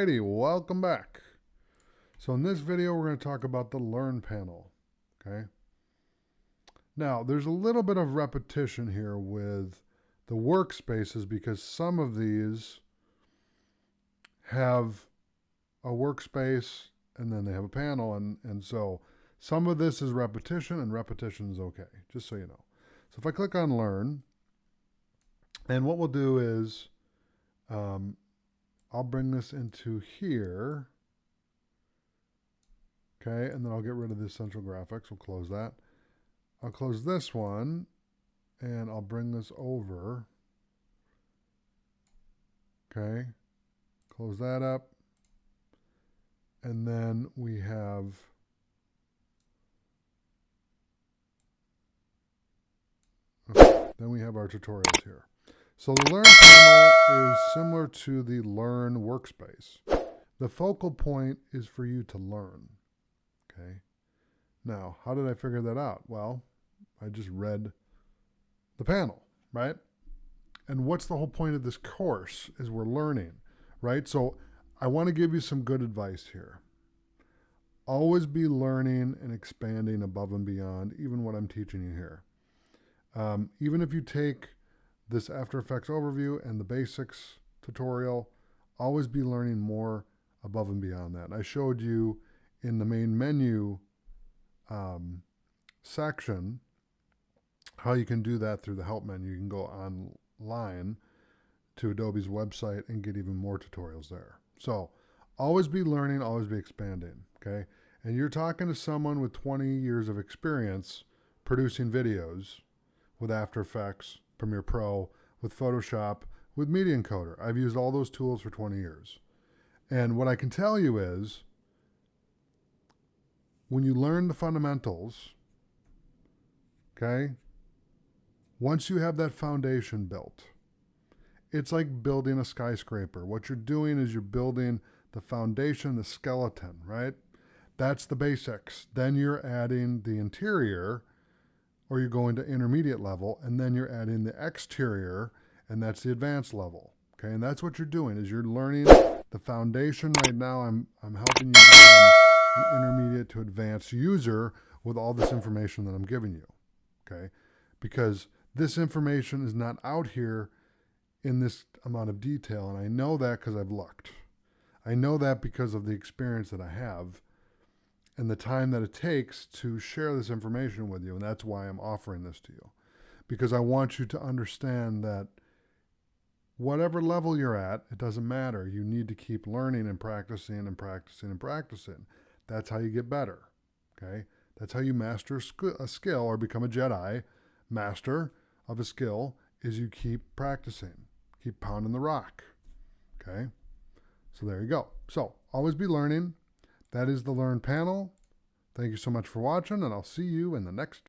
Alrighty, welcome back. So in this video, we're going to talk about the Learn panel. Okay. Now, there's a little bit of repetition here with the workspaces because some of these have a workspace and then they have a panel, and so some of this is repetition, and repetition is okay, just so you know. So if I click on Learn, and what we'll do is I'll bring this into here. Okay, and then I'll get rid of this central graphics. We'll close that. I'll close this one, and I'll bring this over. Okay, close that up. And then we have our tutorials here. So the Learn panel is similar to the Learn workspace. The focal point is for you to learn. Okay. Now, how did I figure that out? Well, I just read the panel, right? And what's the whole point of this course is we're learning, right? So I want to give you some good advice here. Always be learning and expanding above and beyond even what I'm teaching you here. Even if you take this After Effects overview and the basics tutorial, always be learning more above and beyond that. And I showed you in the main menu section how you can do that through the help menu. You can go online to Adobe's website and get even more tutorials there. So always be learning, always be expanding, okay? And you're talking to someone with 20 years of experience producing videos with After Effects, Premiere Pro, with Photoshop, with Media Encoder. I've used all those tools for 20 years. And what I can tell you is, when you learn the fundamentals, okay, once you have that foundation built, it's like building a skyscraper. What you're doing is you're building the foundation, the skeleton, right? That's the basics. Then you're adding the interior, or you're going to intermediate level, and then you're adding the exterior, and that's the advanced level. Okay, and that's what you're doing, is you're learning the foundation. Right now, I'm helping you become an intermediate to advanced user with all this information that I'm giving you. Okay, because this information is not out here in this amount of detail, and I know that because I've looked. I know that because of the experience that I have and the time that it takes to share this information with you, and that's why I'm offering this to you. Because I want you to understand that whatever level you're at, it doesn't matter. You need to keep learning and practicing and practicing and practicing. That's how you get better, okay? That's how you master a skill or become a Jedi master of a skill, is you keep practicing, keep pounding the rock, okay? So there you go. So always be learning. That is the Learn panel. Thank you so much for watching, and I'll see you in the next